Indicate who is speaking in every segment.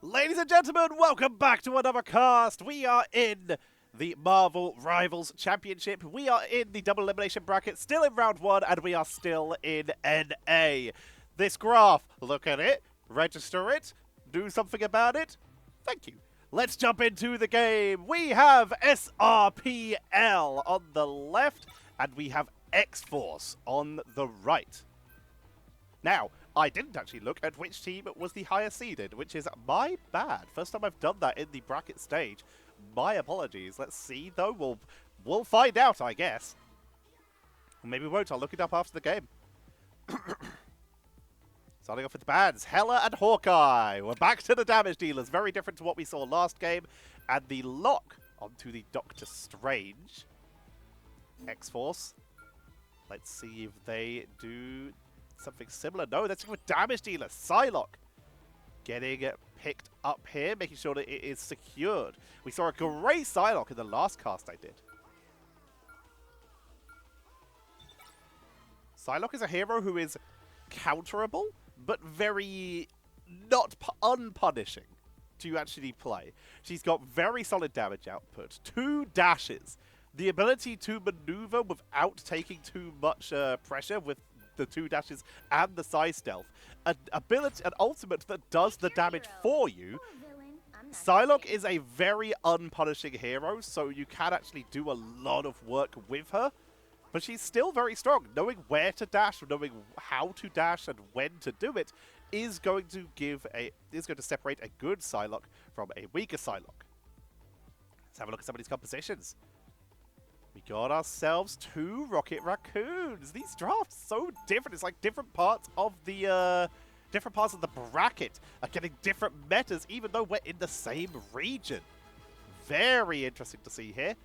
Speaker 1: Ladies and gentlemen, welcome back to another cast. We are in the Marvel Rivals Championship. We are in the double elimination bracket, still in round 1, and we are still in NA. This graph, look at it, register it, do something about it. Thank you. Let's jump into the game. We have SRPL on the left, and we have X-Force on the right. Now, I didn't actually look at which team was the higher seeded, which is my bad. First time I've done that in the bracket stage. My apologies. Let's see, though. We'll find out, I guess. Or maybe we won't. I'll look it up after the game. Starting off with the bands, Hela and Hawkeye. We're back to the damage dealers. Very different to what we saw last game. And the lock onto the Doctor Strange. X-Force. Let's see if they do something similar. No, that's with damage dealer. Psylocke getting picked up here, making sure that it is secured. We saw a great Psylocke in the last cast I did. Psylocke is a hero who is counterable, but very not unpunishing to actually play. She's got very solid damage output, 2 dashes, the ability to maneuver without taking too much pressure with the 2 dashes and the side stealth, an ultimate that does the damage for you. Psylocke is a very unpunishing hero, so you can actually do a lot of work with her, but she's still very strong. Knowing where to dash, knowing how to dash, and when to do it is going to separate a good Psylocke from a weaker Psylocke. Let's have a look at some of these compositions. We got ourselves 2 Rocket Raccoons. These drafts so different. It's like different parts of the bracket are getting different metas, even though we're in the same region. Very interesting to see here.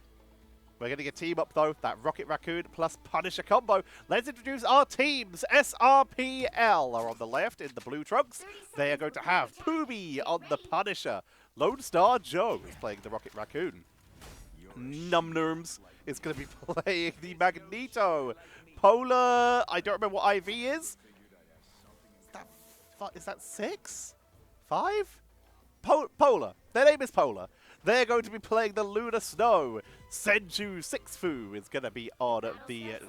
Speaker 1: We're getting a team up though. That Rocket Raccoon plus Punisher combo. Let's introduce our teams. SRPL are on the left in the blue trunks. They are going to have Pooby on the Punisher. Lone Star Joe is playing the Rocket Raccoon. Numnerms is going to be playing the Magneto. Polar, I don't remember what IV is. Is that 6? 5? Polar. Their name is Polar. They're going to be playing the Lunar Snow. Senju Sixfu is going to be on the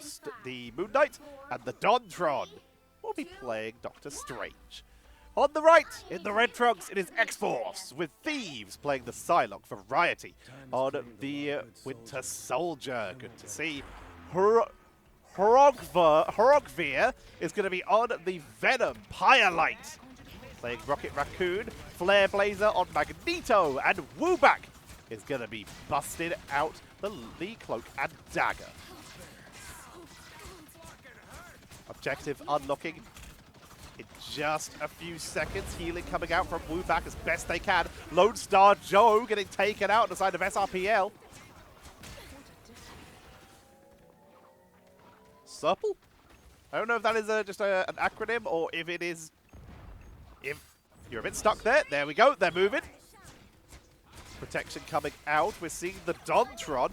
Speaker 1: Moon Knight. And the Dontron will be playing Doctor Strange. On the right, in the red trunks, it is X-Force, with Thieves playing the Psylocke variety. On the Winter Soldier, good to see. Horogvir is going to be on the Venom Pyrelite, playing Rocket Raccoon. Flare Blazer on Magneto, and Wooback is going to be busted out the Cloak and Dagger. Objective unlocking in just a few seconds. Healing coming out from Wooback as best they can. Lone Star Joe getting taken out on the side of SRPL. SRPL? I don't know if that is just an acronym or if it is... If you're a bit stuck there. There we go. They're moving. Protection coming out. We're seeing the Dontron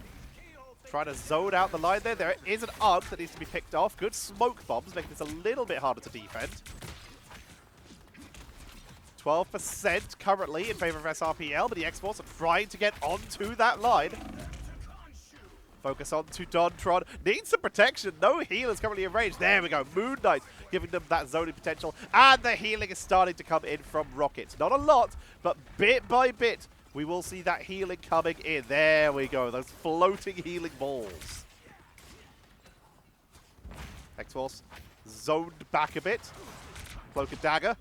Speaker 1: trying to zone out the line there. There is an UG that needs to be picked off. Good smoke bombs, making this a little bit harder to defend. 12% currently in favor of SRPL, but the X-Force are trying to get onto that line. Focus on to Dontron. Needs some protection. No healers currently in range. There we go. Moon Knight giving them that zoning potential. And the healing is starting to come in from Rocket. Not a lot, but bit by bit, we will see that healing coming in. There we go. Those floating healing balls. X-Force zoned back a bit. Cloak and Dagger.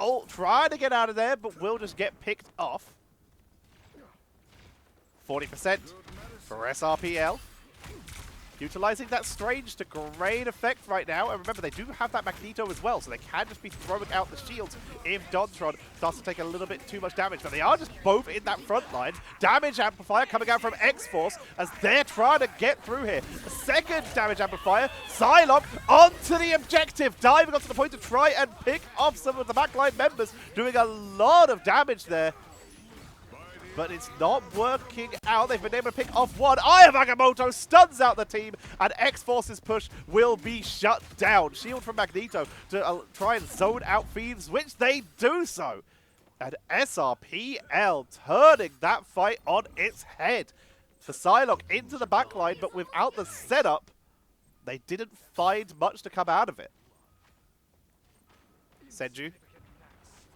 Speaker 1: Oh, trying to get out of there, but will just get picked off. 40% for SRPL. Utilizing that Strange to great effect right now. And remember, they do have that Magneto as well, so they can just be throwing out the shields if Dontron starts to take a little bit too much damage. But they are just both in that front line. Damage amplifier coming out from X-Force as they're trying to get through here. The second damage amplifier, Psylocke onto the objective, diving onto the point to try and pick off some of the backline members, doing a lot of damage there. But it's not working out. They've been able to pick off one. Eye of Agamotto stuns out the team, and X-Force's push will be shut down. Shield from Magneto to try and zone out Thieves, which they do so. And SRPL turning that fight on its head. The Psylocke into the backline, but without the setup, they didn't find much to come out of it. Senju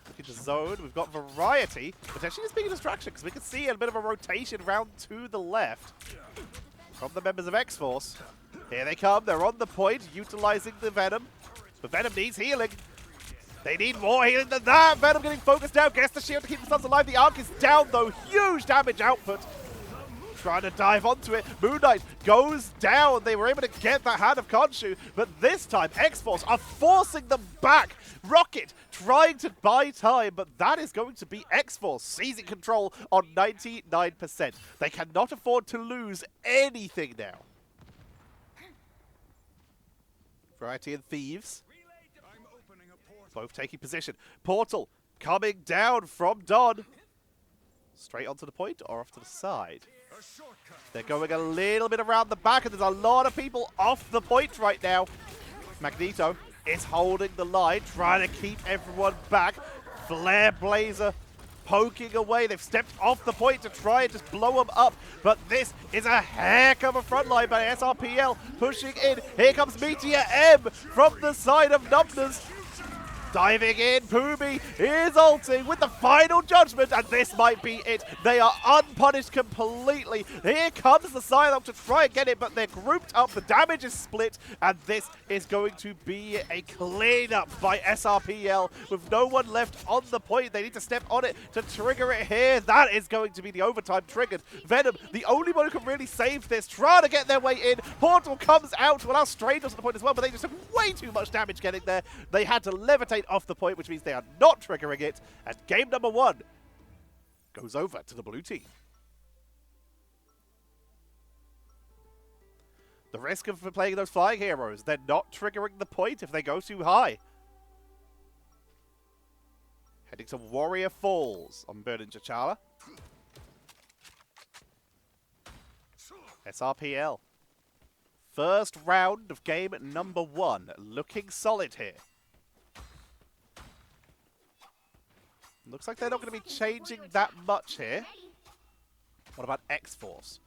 Speaker 1: looking to zone. We've got variety. Potentially just being a distraction because we can see a bit of a rotation round to the left from the members of X-Force. Here they come. They're on the point, utilizing the Venom. But Venom needs healing. They need more healing than that. Venom getting focused down. Gets the shield to keep themselves alive. The Arc is down, though. Huge damage output. Trying to dive onto it. Moon Knight goes down. They were able to get that Hand of Khonshu, but this time X-Force are forcing them back. Rocket trying to buy time, but that is going to be X-Force seizing control on 99%. They cannot afford to lose anything now. Variety and Thieves both taking position. Portal coming down from Don. Straight onto the point or off to the side? They're going a little bit around the back, and there's a lot of people off the point right now. Magneto is holding the line, trying to keep everyone back. Flare Blazer poking away. They've stepped off the point to try and just blow them up. But this is a heck of a front line by SRPL pushing in. Here comes Meteor M from the side of Numbers. Diving in, Pooby is ulting with the final judgment, and this might be it. They are unpunished completely. Here comes the Psylocke to try and get it, but they're grouped up. The damage is split, and this is going to be a cleanup by SRPL with no one left on the point. They need to step on it to trigger it here. That is going to be the overtime triggered. Venom, the only one who can really save this, trying to get their way in. Portal comes out. Well, now Strange was at the point as well, but they just took way too much damage getting there. They had to levitate off the point, which means they are not triggering it, and game number 1 goes over to the blue team. The risk of playing those flying heroes, they're not triggering the point if they go too high. Heading to Warrior Falls on Burden T'Challa. SRPL. First round of game number 1. Looking solid here. Looks like they're not going to be changing that much here. What about X-Force?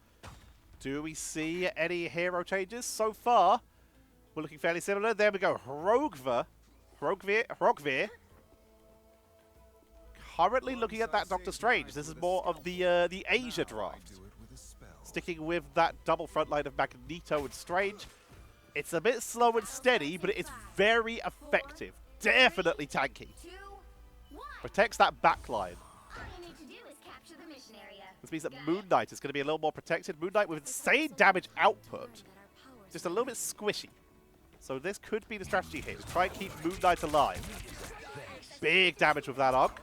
Speaker 1: Do we see any hero changes? So far, we're looking fairly similar. There we go. Hrogvir. Currently looking at that Doctor Strange. This is more of the Asia draft. Sticking with that double front line of Magneto and Strange. It's a bit slow and steady, but it's very effective. Definitely tanky. Protects that backline. This means that Moon Knight is going to be a little more protected. Moon Knight with insane damage output. Just a little bit squishy. So this could be the strategy here. Try and keep Moon Knight alive. Big damage with that arc.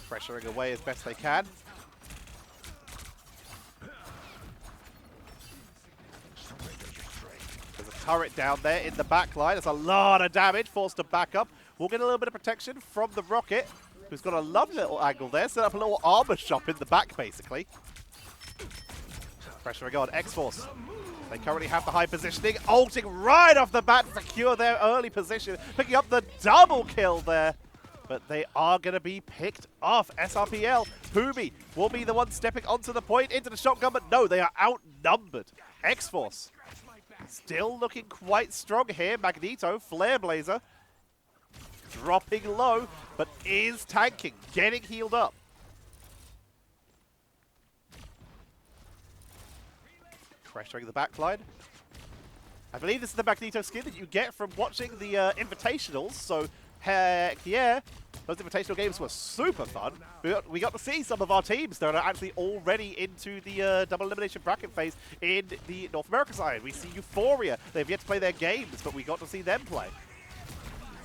Speaker 1: Pressuring away as best they can. There's a turret down there in the backline. There's a lot of damage. Forced to back up. We'll get a little bit of protection from the Rocket, who's got a lovely little angle there. Set up a little armor shop in the back, basically. Pressuring on X-Force. They currently have the high positioning. Ulting right off the bat to secure their early position. Picking up the double kill there. But they are going to be picked off. SRPL. Pooby will be the one stepping onto the point, into the shotgun, but no, they are outnumbered. X-Force still looking quite strong here. Magneto, Flare Blazer. Dropping low, but is tanking, getting healed up. Pressuring the backline. I believe this is the Magneto skin that you get from watching the Invitationals, so heck yeah. Those Invitational games were super fun. We got to see some of our teams that are actually already into the double elimination bracket phase in the North America side. We see Euphoria. They've yet to play their games, but we got to see them play.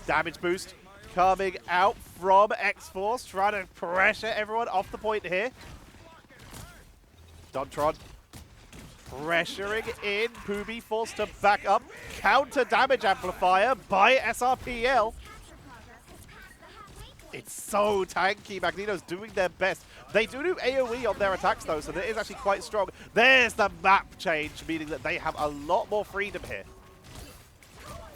Speaker 1: Damage boost coming out from X-Force, trying to pressure everyone off the point here. Dontron pressuring in. Pooby forced to back up. Counter damage amplifier by SRPL. It's so tanky. Magneto's doing their best. They do AoE on their attacks though, so that is actually quite strong. There's the map change, meaning that they have a lot more freedom here.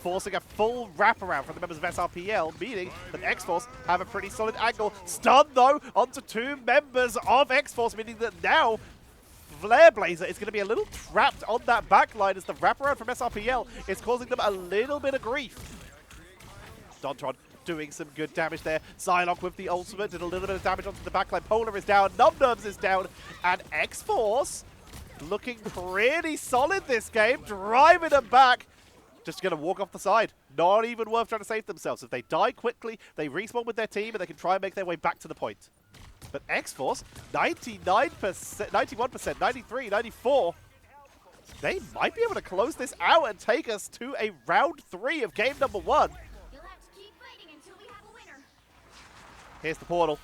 Speaker 1: forcing a full wraparound from the members of SRPL, meaning that X-Force have a pretty solid angle. Stun, though, onto 2 members of X-Force, meaning that now Flare Blazer is going to be a little trapped on that backline as the wraparound from SRPL is causing them a little bit of grief. Dontron doing some good damage there. Psylocke with the ultimate did a little bit of damage onto the backline. Polar is down, Nubnubs is down, and X-Force looking pretty solid this game, driving them back. Just going to walk off the side. Not even worth trying to save themselves. If they die quickly, they respawn with their team and they can try and make their way back to the point. But X-Force, 99%, 91%, 93, 94. They might be able to close this out and take us to a round 3 of game number 1.
Speaker 2: You'll have to keep fighting until we have a winner.
Speaker 1: Here's the portal.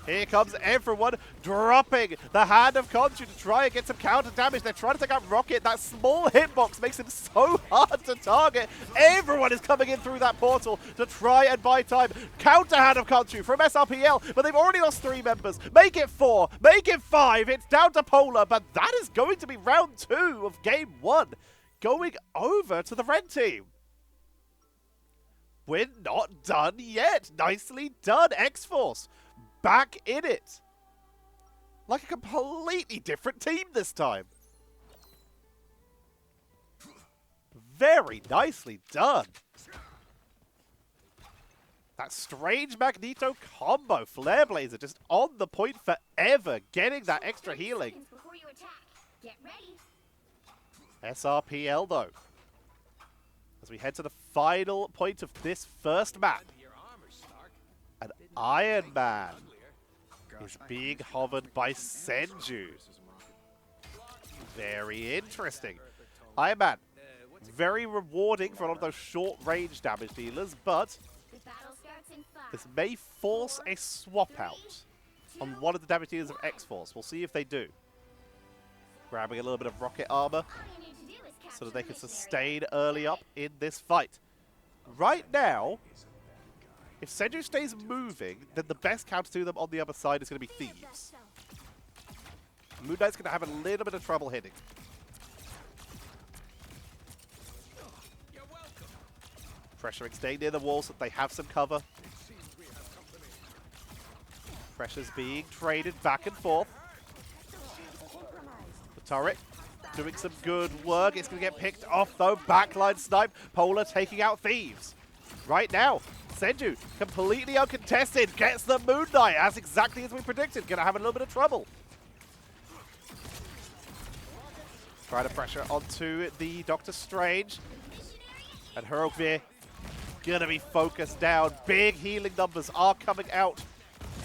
Speaker 1: Here comes everyone dropping the Hand of Khonshu to try and get some counter damage. They're trying to take out Rocket. That small hitbox makes him so hard to target. Everyone is coming in through that portal to try and buy time. Counter Hand of Khonshu from SRPL, but they've already lost 3 members. Make it 4, make it 5. It's down to Polar, but that is going to be round 2 of game 1, going over to the red team. We're not done yet. Nicely done, X-Force. Back in it. Like a completely different team this time. Very nicely done. That strange Magneto combo. Flare Blazer just on the point forever, getting that extra healing.
Speaker 2: Before you attack. Get ready.
Speaker 1: SRPL though. As we head to the final point of this first map. An Iron Man is being hovered by Senju. Very interesting. Iron Man, very rewarding for a lot of those short-range damage dealers, but this may force a swap out on one of the damage dealers of X-Force. We'll see if they do. Grabbing a little bit of rocket armor so that they can sustain early up in this fight. Right now, if Senju stays moving, then the best counter to them on the other side is going to be Thieves. Moon Knight's going to have a little bit of trouble hitting. Pressuring, staying near the wall so that they have some cover. Pressure's being traded back and forth. The turret doing some good work. It's going to get picked off though. Backline snipe. Polar taking out Thieves. Right now, Senju, completely uncontested, gets the Moon Knight, as exactly as we predicted. Gonna have a little bit of trouble. Try to pressure onto the Doctor Strange. And Herogvir gonna be focused down. Big healing numbers are coming out.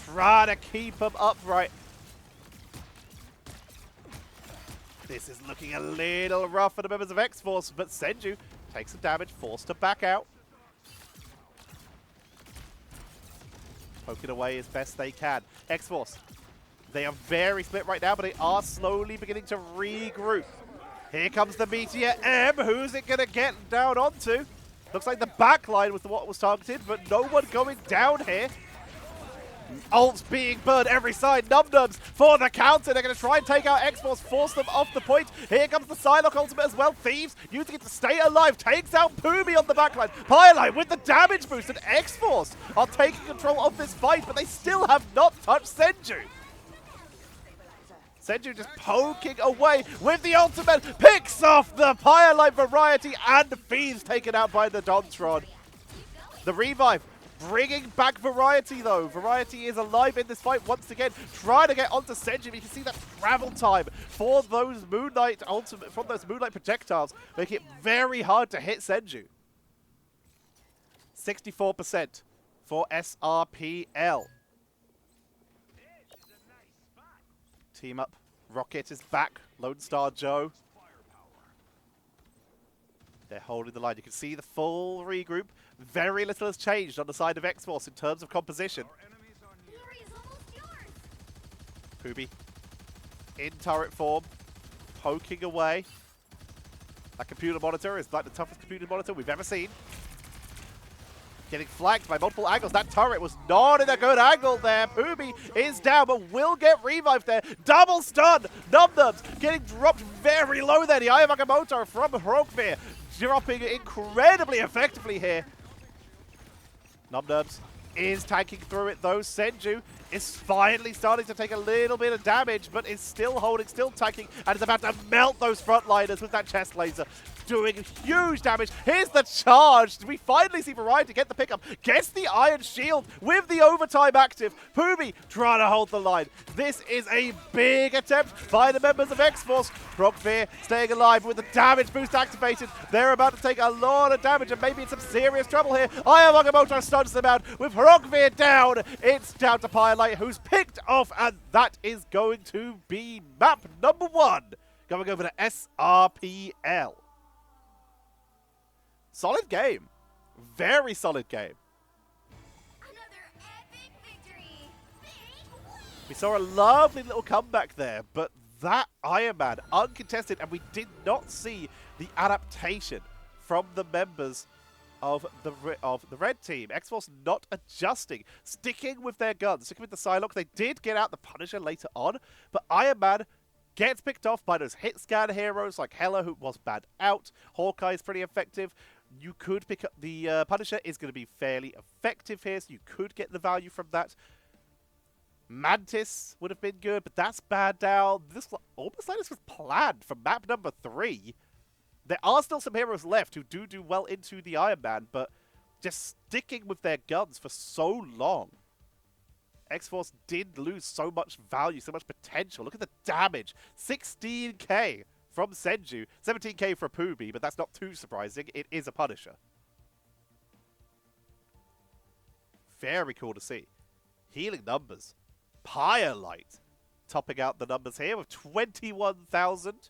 Speaker 1: Trying to keep them upright. This is looking a little rough for the members of X-Force, but Senju takes some damage, forced to back out. Poking away as best they can. X-Force, they are very split right now, but they are slowly beginning to regroup. Here comes the Meteor M. Who's it going to get down onto? Looks like the backline was what was targeted, but no one going down here. Ults being burned every side. Nubnubs for the counter. They're going to try and take out X-Force, force them off the point. Here comes the Psylocke ultimate as well. Thieves using it to stay alive. Takes out Pumi on the backline. Pyolite with the damage boost. And X-Force are taking control of this fight, but they still have not touched Senju. Senju just poking away with the ultimate. Picks off the Pyolite variety, and Thieves taken out by the Dontron. The revive. Bringing back Variety, though. Variety is alive in this fight once again. Trying to get onto Senju. You can see that travel time for those Moonlight ultimate, from those Moonlight projectiles, make it very hard to hit Senju. 64% for SRPL. Team up. Rocket is back. Lone Star Joe. They're holding the line. You can see the full regroup. Very little has changed on the side of X-Force in terms of composition. Pumi in turret form, poking away. That computer monitor is like the toughest computer monitor we've ever seen. Getting flanked by multiple angles. That turret was not in a good angle there. Pumi is down, but will get revived there. Double stun. Nubnubs getting dropped very low there. The Eye of Agamotto from Herogvir dropping incredibly effectively here. Nubnubs is tanking through it though. Senju is finally starting to take a little bit of damage, but is still holding, still tanking, and is about to melt those frontliners with that chest laser. Doing huge damage. Here's the charge. We finally see Variety get the pickup. Gets the Iron Shield with the overtime active. Pooby trying to hold the line. This is a big attempt by the members of X-Force. Frogfear staying alive with the damage boost activated. They're about to take a lot of damage and maybe in some serious trouble here. Ayamamoto stuns them out with Frogfear down. It's down to Firelight, who's picked off, and that is going to be map number 1. Going over to SRPL. Solid game. Very solid game.
Speaker 2: Another epic victory.
Speaker 1: We saw a lovely little comeback there, but that Iron Man, uncontested, and we did not see the adaptation from the members of the red team. X-Force not adjusting, sticking with their guns, sticking with the Psylocke. They did get out the Punisher later on, but Iron Man gets picked off by those hit scan heroes like Hela, who was banned out. Hawkeye is pretty effective. You could pick up the Punisher is going to be fairly effective here, so you could get the value from that. Mantis would have been good, but that's bad down. This almost like this was planned for map number 3. There are still some heroes left who do well into the Iron Man, but just sticking with their guns for so long. X-Force did lose so much value, so much potential. Look at the damage. 16k from Senju. 17k for Pooby, but that's not too surprising. It is a Punisher. Very cool to see. Healing numbers. Firelight topping out the numbers here with 21,000.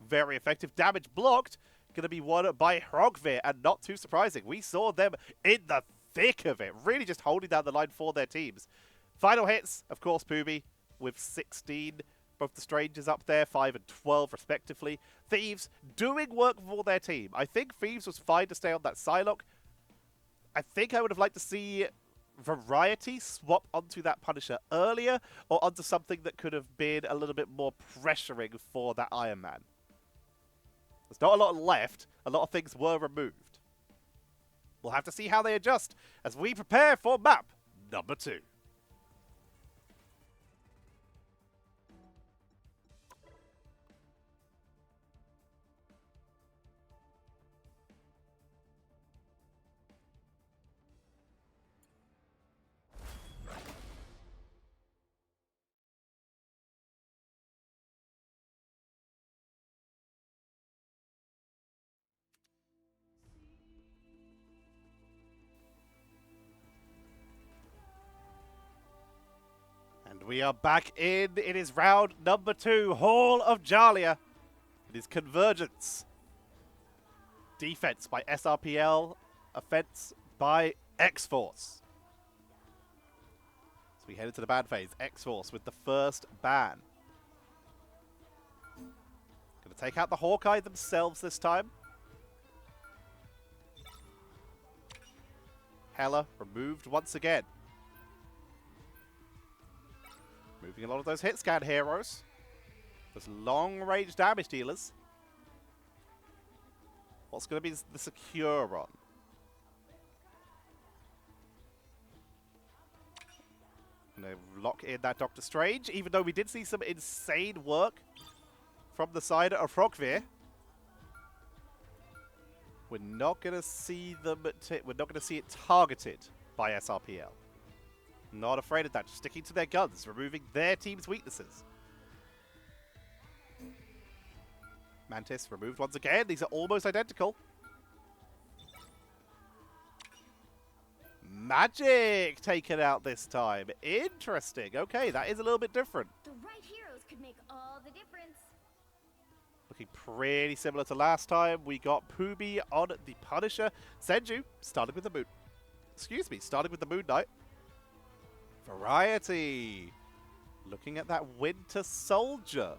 Speaker 1: Very effective. Damage blocked. Going to be won by Hrogvir, and not too surprising. We saw them in the thick of it. Really just holding down the line for their teams. Final hits, of course, Pooby with 16. Both the Strangers up there, 5 and 12 respectively. Thieves doing work for their team. I think Thieves was fine to stay on that Psylocke. I think I would have liked to see Variety swap onto that Punisher earlier, or onto something that could have been a little bit more pressuring for that Iron Man. There's not a lot left. A lot of things were removed. We'll have to see how they adjust as we prepare for map number 2. And we are back in. It is round number 2. Hall of Jalia. It is Convergence. Defense by SRPL. Offense by X-Force. So we head into the ban phase. X-Force with the first ban. Going to take out the Hawkeye themselves this time. Hela removed once again. Moving a lot of those hit scan heroes. Those long-range damage dealers. What's going to be the secure on? Going to lock in that Doctor Strange, even though we did see some insane work from the side of Frogfear. We're not going to see them. We're not going to see it targeted by SRPL. Not afraid of that. Just sticking to their guns, removing their team's weaknesses. Mantis removed once again. These are almost identical. Magic taken out this time. Interesting. Okay, that is a little bit different.
Speaker 2: The right heroes could make all the difference.
Speaker 1: Looking pretty similar to last time. We got Pooby on the Punisher. Senju started with the Moon. Excuse me, started with the Moon Knight. Variety. Looking at that Winter Soldier.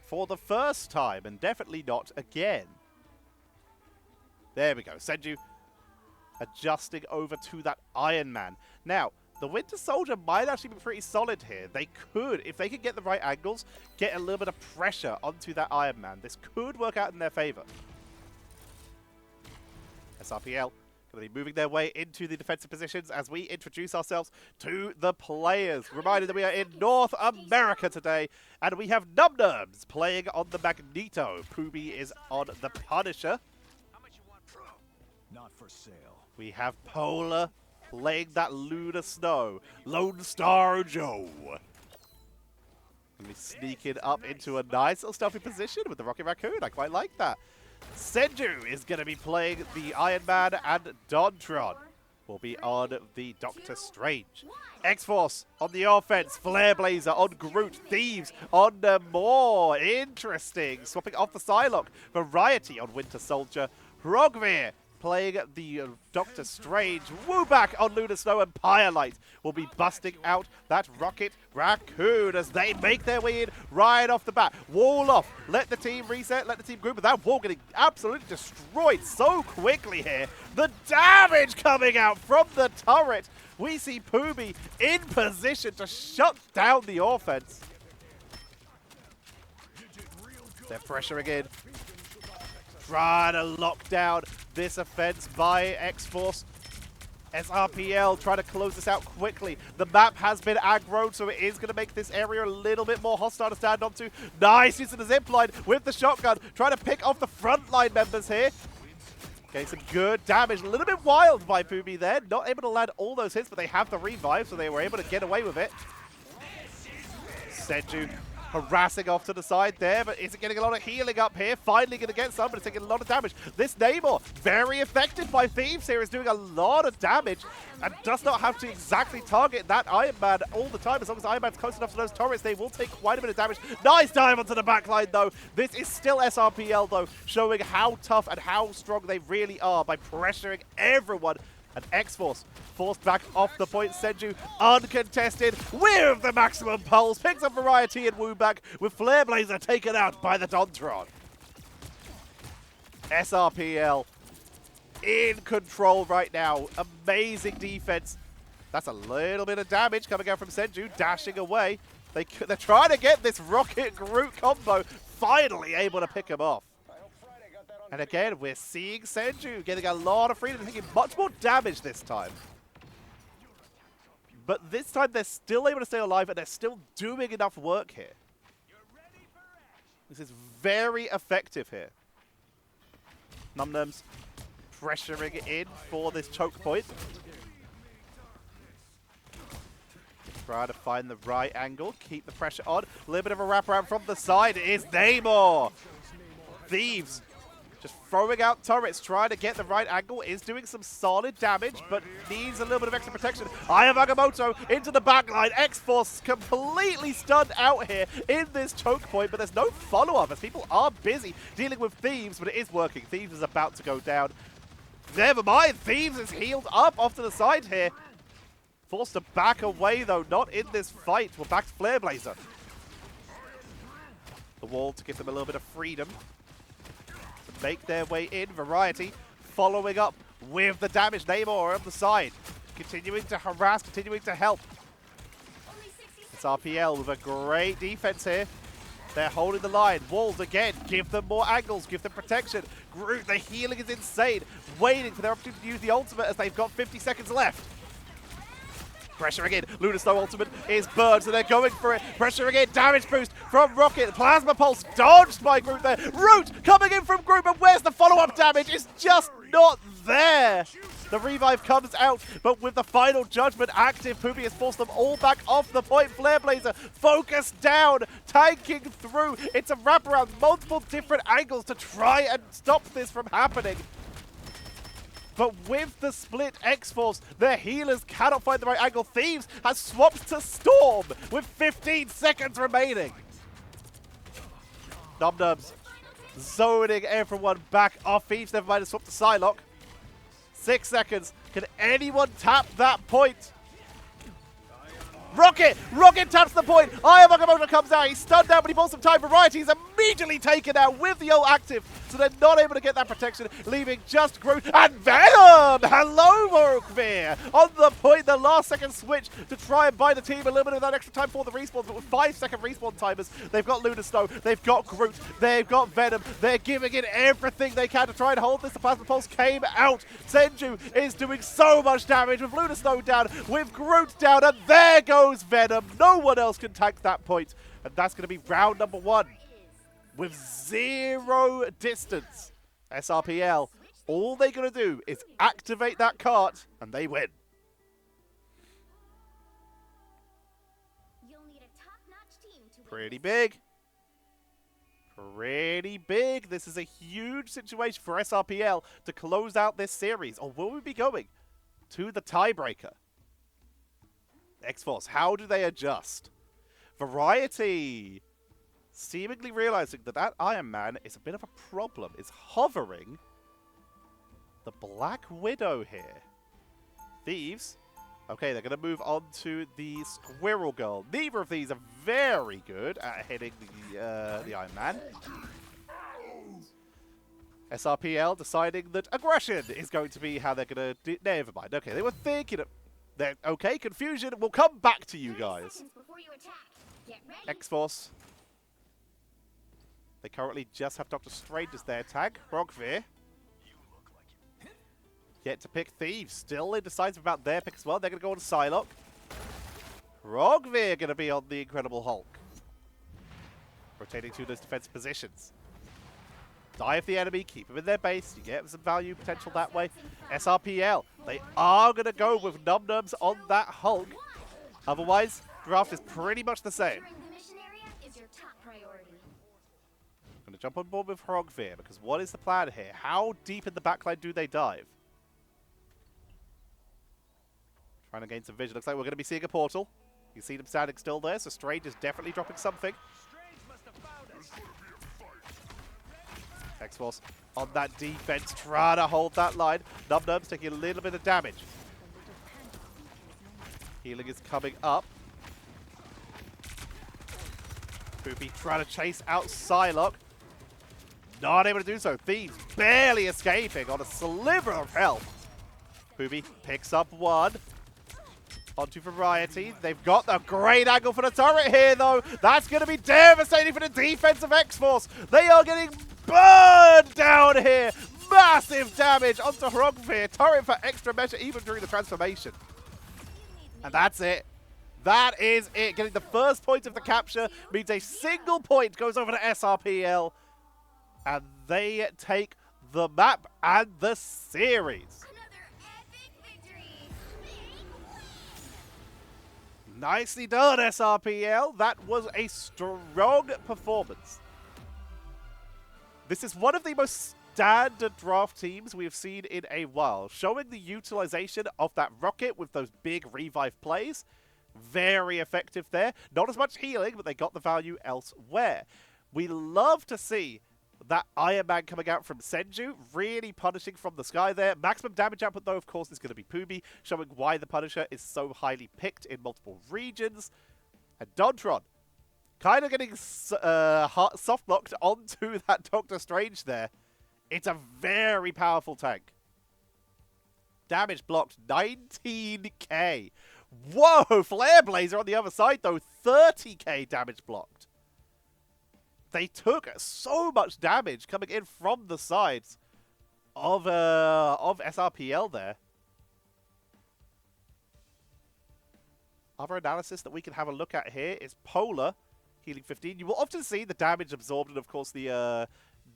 Speaker 1: For the first time, and definitely not again. There we go. Senju adjusting over to that Iron Man. Now, the Winter Soldier might actually be pretty solid here. They could, if they could get the right angles, get a little bit of pressure onto that Iron Man. This could work out in their favor. SRPL going to be moving their way into the defensive positions as we introduce ourselves to the players. Reminded that we are in North America today, and we have Num-Nums playing on the Magneto. Pooby is on the Punisher.
Speaker 3: Not for sale.
Speaker 1: We have Polar playing that Lunar Snow. Lone Star Joe. And we sneak it up into a nice little stealthy position with the Rocket Raccoon. I quite like that. Senju is going to be playing the Iron Man, and Dontron will be on the Doctor Strange. X-Force on the offense, Flare Blazer on Groot, Thieves on Namor. Interesting. Swapping off the Psylocke. Variety on Winter Soldier. Rogvir playing the Doctor Strange. Wooback on Lunar Snow, and Pyrelight will be busting out that Rocket Raccoon as they make their way in right off the bat. Wall off. Let the team reset. Let the team group. But that wall getting absolutely destroyed so quickly here. The damage coming out from the turret. We see Pooby in position to shut down the offense. They're pressuring in. Trying to lock down this offense by X-Force. SRPL trying to close this out quickly. The map has been aggroed, so it is going to make this area a little bit more hostile to stand onto. Nice using the zipline with the shotgun. Trying to pick off the frontline members here. Getting some good damage. A little bit wild by Pooby there. Not able to land all those hits, but they have the revive, so they were able to get away with it. Senju harassing off to the side there, but isn't getting a lot of healing up here. Finally going to get some, but it's taking a lot of damage. This Namor, very effective by Thieves here, is doing a lot of damage and does not have to exactly target that Iron Man all the time. As long as Iron Man's close enough to those turrets, they will take quite a bit of damage. Nice dive onto the backline, though. This is still SRPL, though, showing how tough and how strong they really are by pressuring everyone. And X-Force forced back off the point. Senju uncontested with the maximum pulse. Picks up Variety and Wooback with Flare Blazer taken out by the Dontron. SRPL in control right now. Amazing defense. That's a little bit of damage coming out from Senju, dashing away. They're trying to get this Rocket Groot combo, finally able to pick him off. And again, we're seeing Senju getting a lot of freedom, taking much more damage this time. But this time, they're still able to stay alive, and they're still doing enough work here. This is very effective here. Num-Nums pressuring in for this choke point. Try to find the right angle, keep the pressure on. A little bit of a wraparound from the side. It is Namor. Thieves just throwing out turrets, trying to get the right angle, is doing some solid damage, but needs a little bit of extra protection. Aya Magamoto into the backline. X-Force completely stunned out here in this choke point, but there's no follow-up as people are busy dealing with Thieves, but it is working. Thieves is about to go down. Never mind, Thieves is healed up off to the side here. Forced to back away, though, not in this fight. We're back to Flare Blazer. The wall to give them a little bit of freedom. Make their way in. Variety following up with the damage. Namor on the side, continuing to harass, continuing to help. It's RPL with a great defense here. They're holding the line. Walls again. Give them more angles. Give them protection. Groot, the healing is insane. Waiting for their opportunity to use the ultimate as they've got 50 seconds left. Pressure again. Lunar Snow ultimate is burned, so they're going for it. Pressure again. Damage boost from Rocket. Plasma Pulse dodged by Groot there. Root coming in from Groot, but where's the follow-up damage? It's just not there. The revive comes out, but with the final judgment active, Pooby has forced them all back off the point. Flare Blazer focused down, tanking through. It's a wraparound, multiple different angles to try and stop this from happening. But with the split X-Force, their healers cannot find the right angle. Thieves has swapped to Storm with 15 seconds remaining. Num-Nums zoning everyone back off. Thieves never mind to swap to Psylocke. 6 seconds. Can anyone tap that point? Rocket taps the point. Ayamamoto comes out. He's stunned out, but he pulls some time. Variety is immediately taken out with the ult active, so they're not able to get that protection, leaving just Groot and Venom. Hello, Morukveer. On the point, the last second switch to try and buy the team a little bit of that extra time for the respawns, but with 5-second respawn timers, they've got Lunar Snow, they've got Groot, they've got Venom. They're giving it everything they can to try and hold this. The Plasma Pulse came out. Senju is doing so much damage with Lunar Snow down, with Groot down, and there goes Venom. No one else can tank that point. And that's going to be round number 1 with 0 distance. SRPL, all they're going to do is activate that cart, and they win.
Speaker 2: You'll need a top-notch team to win.
Speaker 1: Pretty big. Pretty big. This is a huge situation for SRPL to close out this series. Or will we be going to the tiebreaker? X-Force, how do they adjust? Variety seemingly realizing that that Iron Man is a bit of a problem. Is hovering the Black Widow here. Thieves. Okay, they're going to move on to the Squirrel Girl. Neither of these are very good at hitting the Iron Man. SRPL deciding that aggression is going to be how they're going to... Never mind. Okay, they were thinking of... Okay, confusion. We'll come back to you guys. X-Force. They currently just have Doctor Strange as their tag. Rogveer. Yet to pick Thieves. Still indecisive about their pick as well. They're going to go on Psylocke. Rogveer going to be on the Incredible Hulk. Rotating to those defensive positions. Dive the enemy, keep him in their base. You get some value potential that way. SRPL, they are going to go with Num Nums on that Hulk. Otherwise, draft is pretty much the same. Going to jump on board with Rogveer, because what is the plan here? How deep in the backline do they dive? Trying to gain some vision. Looks like we're going to be seeing a portal. You see them standing still there, so Strange is definitely dropping something. X-Force on that defense, trying to hold that line. Num Num's taking a little bit of damage. Healing is coming up. Poopy trying to chase out Psylocke. Not able to do so. Thieves barely escaping on a sliver of health. Poopy picks up one. Onto Variety. They've got a great angle for the turret here, though. That's going to be devastating for the defense of X-Force. They are getting burned down here. Massive damage onto Rogveer. Turret for extra measure even during the transformation. And that's it. That is it. Getting the first point of the capture means a single point goes over to SRPL. And they take the map and the series. Nicely done, SRPL. That was a strong performance. This is one of the most standard draft teams we have seen in a while, showing the utilization of that rocket with those big revive plays. Very effective there. Not as much healing, but they got the value elsewhere. We love to see that Iron Man coming out from Senju, really punishing from the sky there. Maximum damage output, though, of course, is going to be Pubi, showing why the Punisher is so highly picked in multiple regions. And Dontron, kind of getting soft-locked onto that Doctor Strange there. It's a very powerful tank. Damage blocked, 19k. Whoa, Flare Blazer on the other side, though, 30k damage blocked. They took so much damage coming in from the sides of SRPL there. Other analysis that we can have a look at here is Polar, healing 15. You will often see the damage absorbed and, of course, the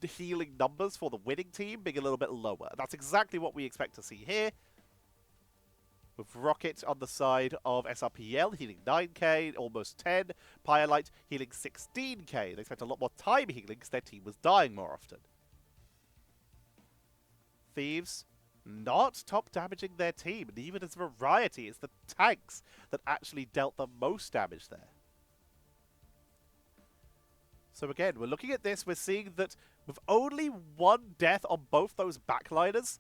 Speaker 1: healing numbers for the winning team being a little bit lower. That's exactly what we expect to see here. With Rocket on the side of SRPL, healing 9k, almost 10. Pyolite healing 16k. They spent a lot more time healing because their team was dying more often. Thieves not top damaging their team, and even as Variety, it's the tanks that actually dealt the most damage there. So again, we're looking at this, we're seeing that with only one death on both those backliners,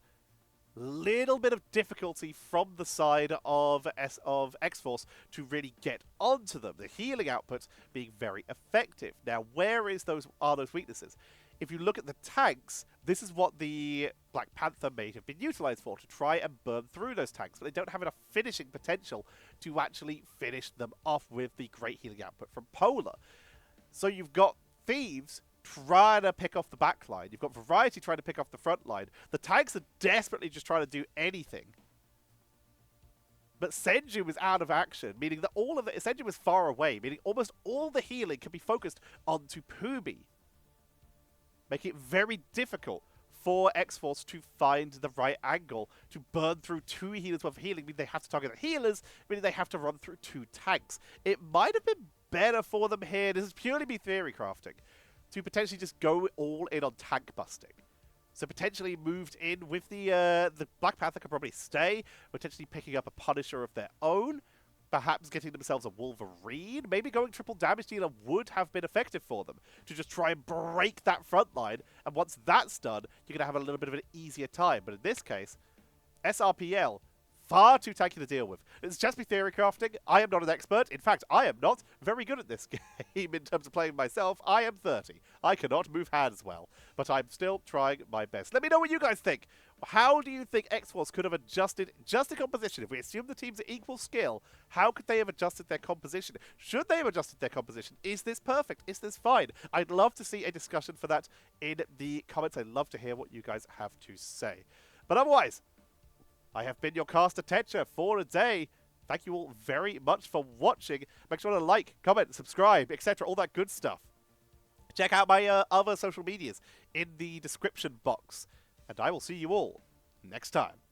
Speaker 1: little bit of difficulty from the side of X-Force to really get onto them. The healing output being very effective. Now, where are those weaknesses? If you look at the tanks, this is what the Black Panther may have been utilized for, to try and burn through those tanks, but they don't have enough finishing potential to actually finish them off with the great healing output from Polar. So you've got Thieves trying to pick off the back line. You've got Variety trying to pick off the front line. The tanks are desperately just trying to do anything. But Senju is out of action, meaning that Senju is far away, meaning almost all the healing can be focused onto Pubi, making it very difficult for X-Force to find the right angle to burn through 2 healers worth of healing, meaning they have to target the healers, meaning they have to run through 2 tanks. It might have been better for them here, this is purely me theory crafting, to potentially just go all in on tank busting. So potentially moved in with the Black Panther could probably stay, potentially picking up a Punisher of their own, perhaps getting themselves a Wolverine. Maybe going triple damage dealer would have been effective for them to just try and break that front line. And once that's done, you're going to have a little bit of an easier time. But in this case, SRPL, far too tanky to deal with. It's just me theory crafting. I am not an expert. In fact, I am not very good at this game in terms of playing myself. I am 30. I cannot move hands well, but I'm still trying my best. Let me know what you guys think. How do you think X-Force could have adjusted just the composition? If we assume the teams are equal skill, how could they have adjusted their composition? Should they have adjusted their composition? Is this perfect? Is this fine? I'd love to see a discussion for that in the comments. I'd love to hear what you guys have to say. But otherwise, I have been your caster Tetcher for today. Thank you all very much for watching. Make sure to like, comment, subscribe, etc. All that good stuff. Check out my other social medias in the description box. And I will see you all next time.